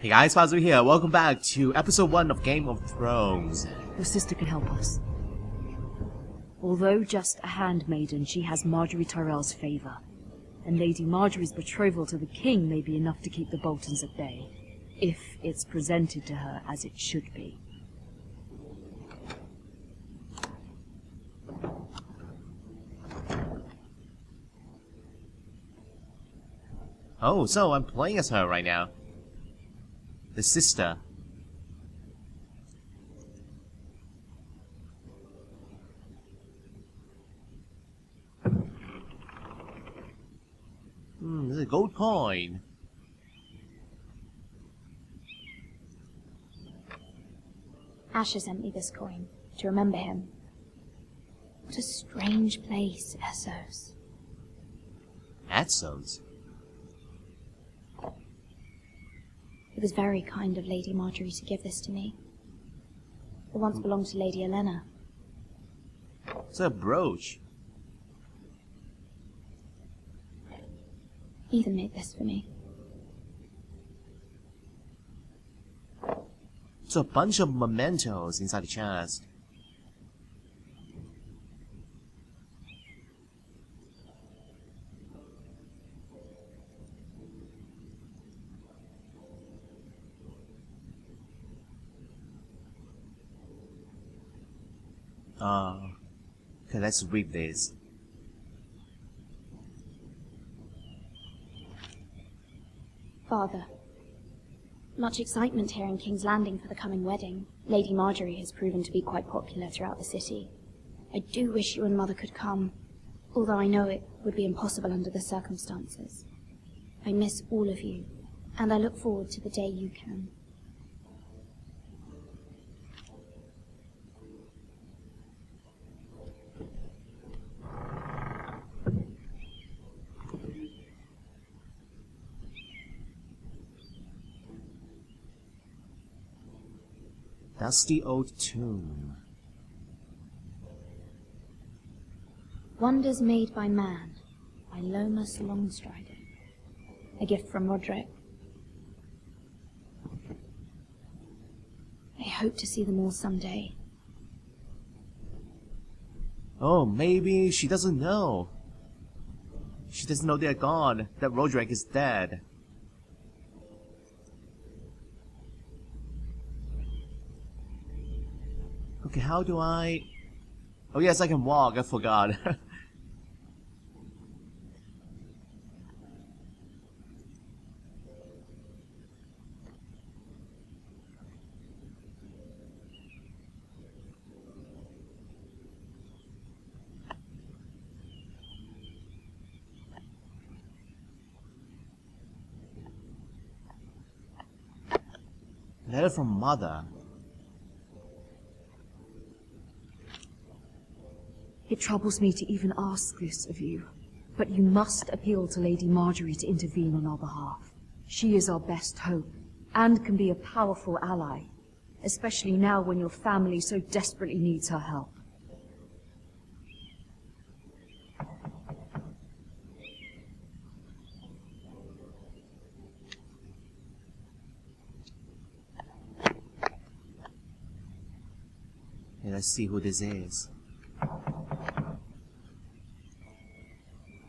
Hey guys, Fazu here. Welcome back to episode 1 of Game of Thrones. Your sister can help us. Although just a handmaiden, she has Marjorie Tyrell's favour. And Lady Marjorie's betrothal to the king may be enough to keep the Boltons at bay, if it's presented to her as it should be. Oh, so I'm playing as her right now. The sister. There's a gold coin. Asher sent me this coin to remember him. What a strange place, Essos. Essos? It was very kind of Lady Marjorie to give this to me. It once belonged to Lady Olenna. It's a brooch. Ethan made this for me. It's a bunch of mementos inside the chest. Okay, let's read this. Father, much excitement here in King's Landing for the coming wedding. Lady Marjorie has proven to be quite popular throughout the city. I do wish you and Mother could come, although I know it would be impossible under the circumstances. I miss all of you, and I look forward to the day you can. Dusty old tomb. Wonders Made by Man, by Lomas Longstrider. A gift from Roderick. I hope to see them all someday. Oh, maybe she doesn't know. She doesn't know they're gone, that Roderick is dead. Okay, how do I... Oh yes, I can walk, I forgot. Letter from Mother. It troubles me to even ask this of you, but you must appeal to Lady Marjorie to intervene on our behalf. She is our best hope, and can be a powerful ally, especially now when your family so desperately needs her help. Okay, let's see who this is.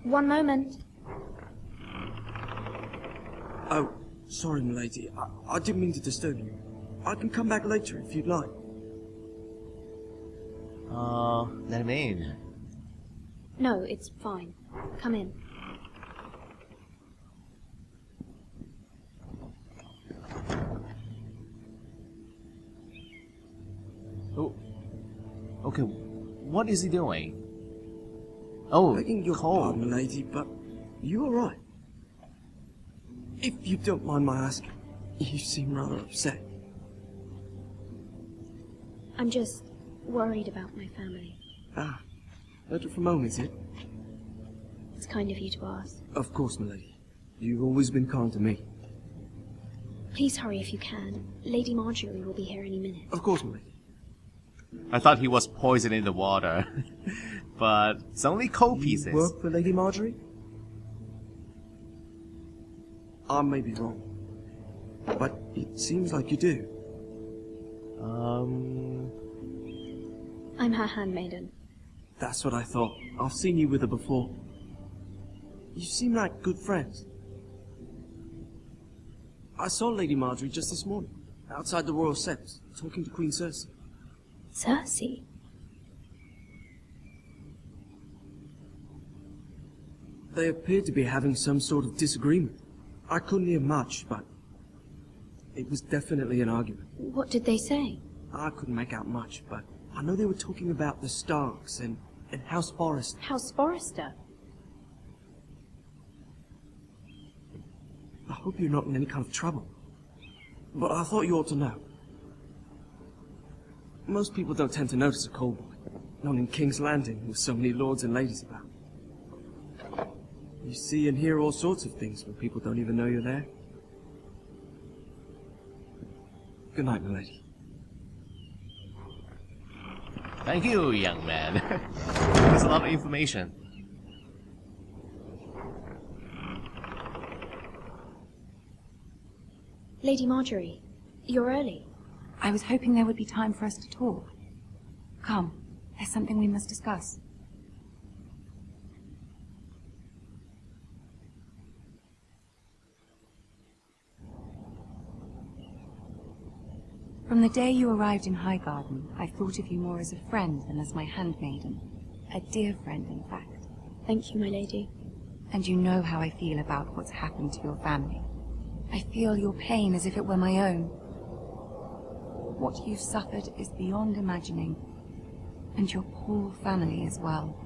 One moment. Oh, sorry, milady. I didn't mean to disturb you. I can come back later if you'd like. Let him in. No, it's fine. Come in. Oh. Okay, what is he doing? Oh, Begging your pardon, milady, but you all right? If you don't mind my asking, you seem rather upset. I'm just worried about my family. Ah, letter from home, is it? It's kind of you to ask. Of course, milady. You've always been kind to me. Please hurry if you can. Lady Marjorie will be here any minute. Of course, milady. I thought he was poisoned in the water. But it's only coal pieces. You work for Lady Marjorie? I may be wrong, but it seems like you do. I'm her handmaiden. That's what I thought. I've seen you with her before. You seem like good friends. I saw Lady Marjorie just this morning, outside the royal steps, talking to Queen Cersei. Cersei? They appeared to be having some sort of disagreement. I couldn't hear much, but it was definitely an argument. What did they say? I couldn't make out much, but I know they were talking about the Starks and House Forrester. House Forrester? I hope you're not in any kind of trouble. But I thought you ought to know. Most people don't tend to notice a cold boy. Not in King's Landing, with so many lords and ladies about. You see and hear all sorts of things when people don't even know you're there. Good night, my lady. Thank you, young man. There's a lot of information. Lady Marjorie, you're early. I was hoping there would be time for us to talk. Come, there's something we must discuss. From the day you arrived in Highgarden, I thought of you more as a friend than as my handmaiden. A dear friend, in fact. Thank you, my lady. And you know how I feel about what's happened to your family. I feel your pain as if it were my own. What you've suffered is beyond imagining. And your poor family as well.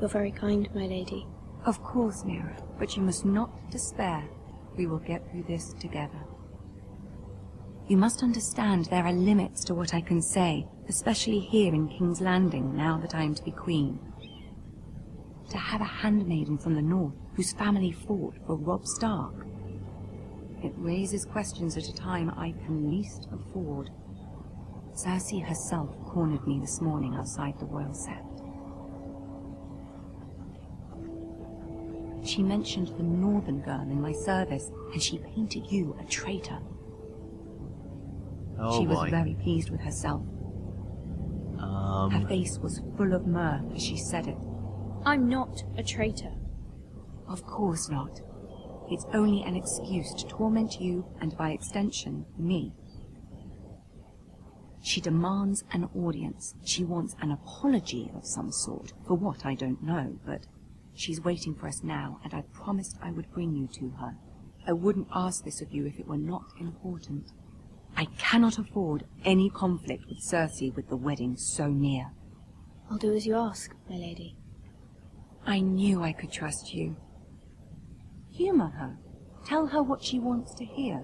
You're very kind, my lady. Of course, Mira, but you must not despair. We will get through this together. You must understand there are limits to what I can say, especially here in King's Landing, now that I am to be queen. To have a handmaiden from the north, whose family fought for Robb Stark. It raises questions at a time I can least afford. Cersei herself cornered me this morning outside the royal sept. She mentioned the northern girl in my service, and she painted you a traitor. Oh, she was boy. very pleased with herself. Her face was full of mirth as she said it. I'm not a traitor. Of course not. It's only an excuse to torment you, and by extension, me. She demands an audience. She wants an apology of some sort, for what I don't know, but she's waiting for us now, and I promised I would bring you to her. I wouldn't ask this of you if it were not important. I cannot afford any conflict with Cersei with the wedding so near. I'll do as you ask, my lady. I knew I could trust you. Humor her. Tell her what she wants to hear.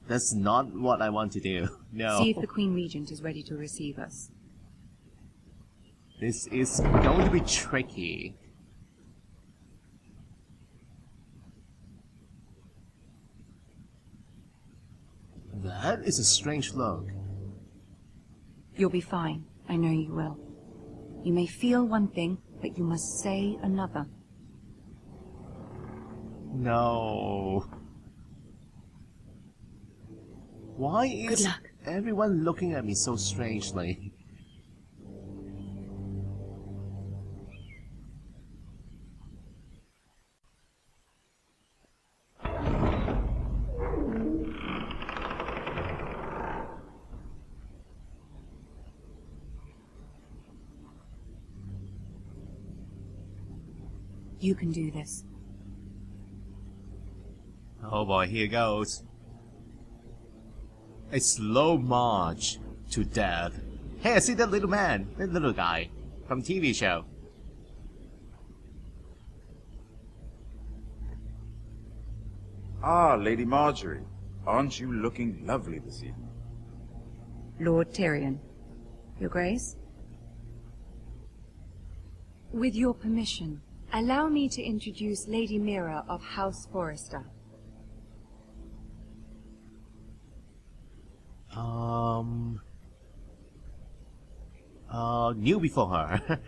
That's not what I want to do. No. See if the Queen Regent is ready to receive us. This is going to be tricky. That is a strange look. You'll be fine. I know you will. You may feel one thing, but you must say another. No. Why is Good luck. everyone looking at me so strangely? You can do this. Oh boy, here goes. A slow march to death. Hey, I see that little man, that little guy from TV show. Ah, Lady Marjorie. Aren't you looking lovely this evening? Lord Tyrion. Your Grace? With your permission, allow me to introduce Lady Mira of House Forrester. Knew before her.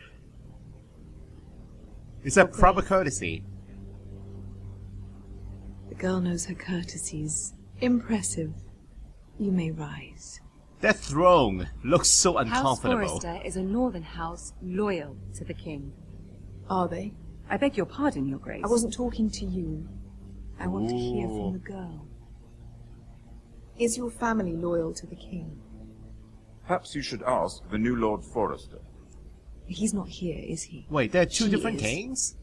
It's a proper courtesy. The girl knows her courtesies. Impressive. You may rise. That throne looks so House uncomfortable. Forrester is a northern house loyal to the king. Are they? I beg your pardon, Your Grace. I wasn't talking to you. I want to hear Ooh. from the girl. Is your family loyal to the king? Perhaps you should ask the new Lord Forrester. He's not here, is he? Wait, there are two She different is. kings?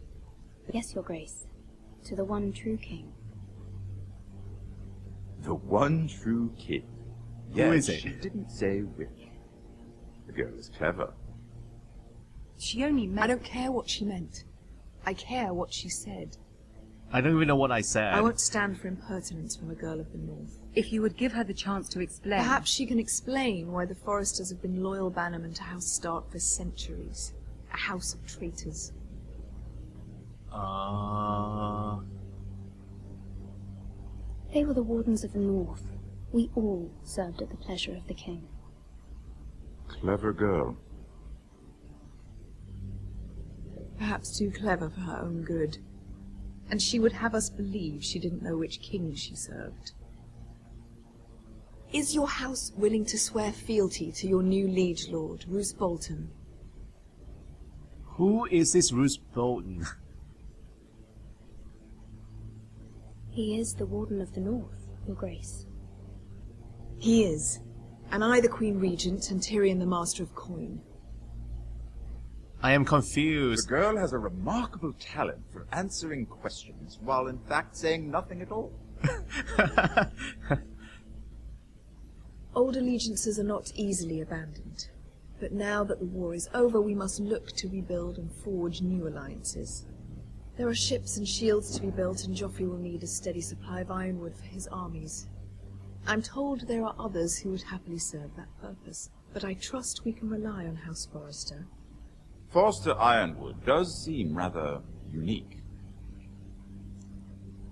Yes, Your Grace. To the one true king. The one true king. Who Yes, is it? She didn't say which. The girl is clever. She only I meant... don't care what she meant. I care what she said. I don't even know what I said. I won't stand for impertinence from a girl of the north. If you would give her the chance to explain... Perhaps she can explain why the Forresters have been loyal bannermen to House Stark for centuries. A house of traitors. They were the wardens of the north. We all served at the pleasure of the king. Clever girl. Perhaps too clever for her own good. And she would have us believe she didn't know which king she served. Is your house willing to swear fealty to your new liege lord, Roose Bolton? Who is this Roose Bolton? He is the warden of the north, Your Grace. He is. And I the Queen Regent and Tyrion the Master of Coin. I am The confused. girl has a remarkable talent for answering questions while in fact saying nothing at all. Old allegiances are not easily abandoned. But now that the war is over, we must look to rebuild and forge new alliances. There are ships and shields to be built, and Joffrey will need a steady supply of ironwood for his armies. I'm told there are others who would happily serve that purpose, but I trust we can rely on House Forrester. Forster Ironwood does seem rather unique.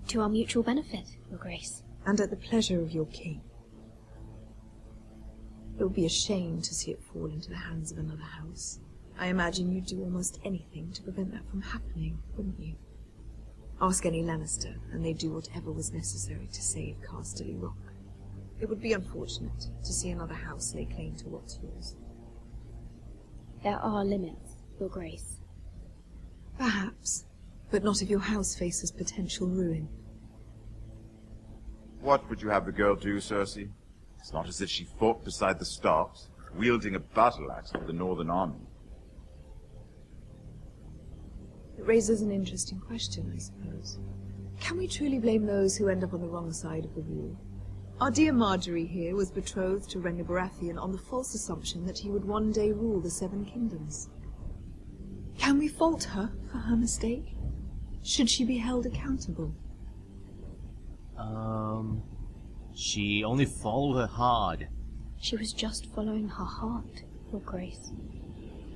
To our mutual benefit, Your Grace. And at the pleasure of your king. It would be a shame to see it fall into the hands of another house. I imagine you'd do almost anything to prevent that from happening, wouldn't you? Ask any Lannister, and they'd do whatever was necessary to save Casterly Rock. It would be unfortunate to see another house lay claim to what's yours. There are limits, Your Grace. Perhaps, but not if your house faces potential ruin. What would you have the girl do, Cersei? It's not as if she fought beside the Starks, wielding a battle axe for the Northern Army. It raises an interesting question, I suppose. Can we truly blame those who end up on the wrong side of the war? Our dear Marjorie here was betrothed to Rhaegar Baratheon on the false assumption that he would one day rule the Seven Kingdoms. Can we fault her for her mistake? Should she be held accountable? She only followed her heart. She was just following her heart, Your Grace.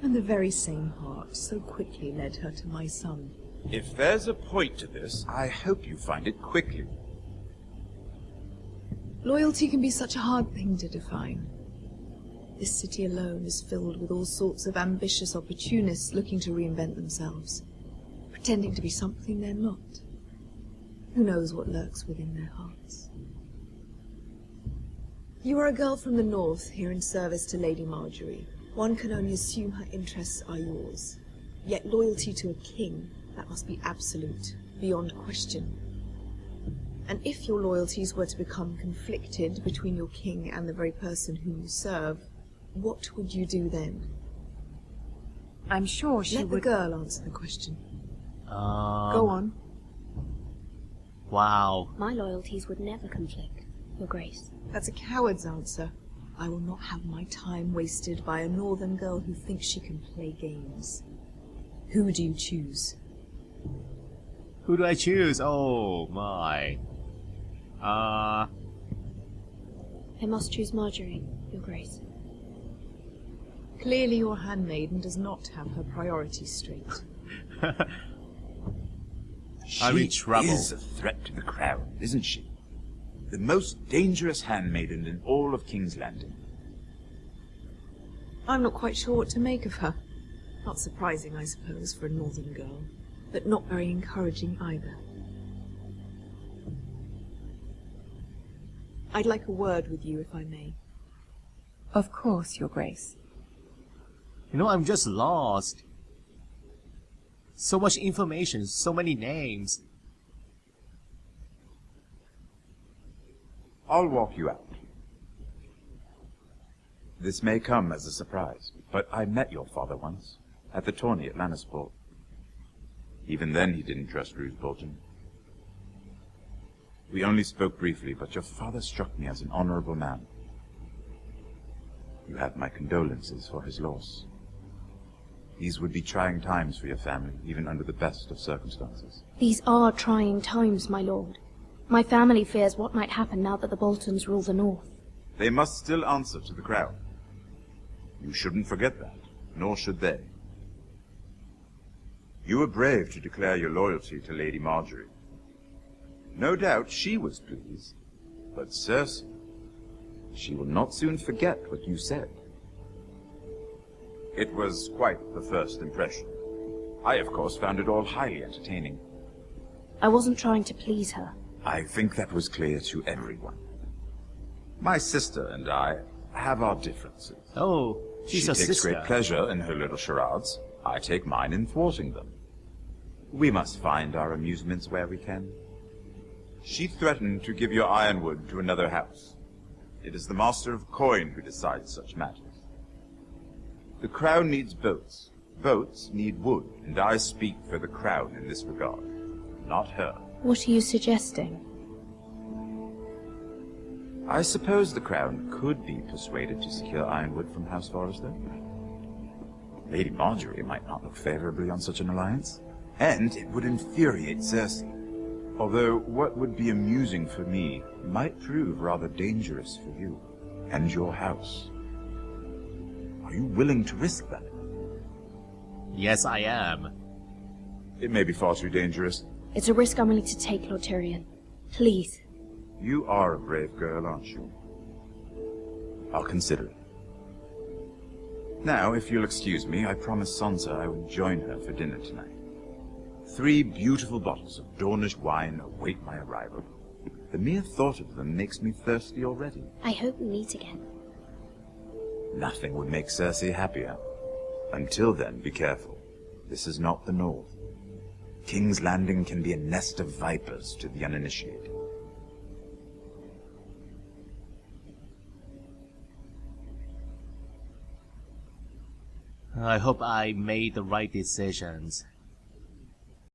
And the very same heart so quickly led her to my son. If there's a point to this, I hope you find it quickly. Loyalty can be such a hard thing to define. This city alone is filled with all sorts of ambitious opportunists looking to reinvent themselves, pretending to be something they're not. Who knows what lurks within their hearts? You are a girl from the north, here in service to Lady Marjorie. One can only assume her interests are yours. Yet loyalty to a king, that must be absolute, beyond question. And if your loyalties were to become conflicted between your king and the very person whom you serve, what would you do then? I'm sure she Let would... the girl answer the question. Go Go on. Wow. My loyalties would never conflict, Your Grace. That's a coward's answer. I will not have my time wasted by a northern girl who thinks she can play games. Who do you choose? Who do I choose? Oh my. I must choose Marjorie, Your Grace. Clearly your handmaiden does not have her priorities straight. I'm in trouble. She is a threat to the crown, isn't she? The most dangerous handmaiden in all of King's Landing. I'm not quite sure what to make of her. Not surprising, I suppose, for a northern girl, but not very encouraging either. I'd like a word with you, if I may. Of course, Your Grace. You know, I'm just lost. So much information, so many names. I'll walk you out. This may come as a surprise, but I met your father once, at the tourney at Lannisport. Even then he didn't trust Roose Bolton. We only spoke briefly, but your father struck me as an honorable man. You have my condolences for his loss. These would be trying times for your family, even under the best of circumstances. These are trying times, my lord. My family fears what might happen now that the Boltons rule the North. They must still answer to the crown. You shouldn't forget that, nor should they. You were brave to declare your loyalty to Lady Marjorie. No doubt she was pleased, but Cersei, she will not soon forget what you said. It was quite the first impression. I, of course, found it all highly entertaining. I wasn't trying to please her. I think that was clear to everyone. My sister and I have our differences. Oh, she's She your takes sister. great pleasure in her little charades. I take mine in thwarting them. We must find our amusements where we can. She threatened to give your ironwood to another house. It is the Master of Coin who decides such matters. The crown needs boats. Boats need wood, and I speak for the crown in this regard, not her. What are you suggesting? I suppose the crown could be persuaded to secure ironwood from House Forrester. Lady Marjorie might not look favorably on such an alliance, and it would infuriate Cersei. Although what would be amusing for me might prove rather dangerous for you and your house. Are you willing to risk that? Yes, I am. It may be far too dangerous. It's a risk I'm willing to take, Lord Tyrion. Please. You are a brave girl, aren't you? I'll consider it. Now, if you'll excuse me, I promised Sansa I would join her for dinner tonight. 3 beautiful bottles of Dornish wine await my arrival. The mere thought of them makes me thirsty already. I hope we meet again. Nothing would make Cersei happier. Until then, be careful. This is not the North. King's Landing can be a nest of vipers to the uninitiated. I hope I made the right decisions.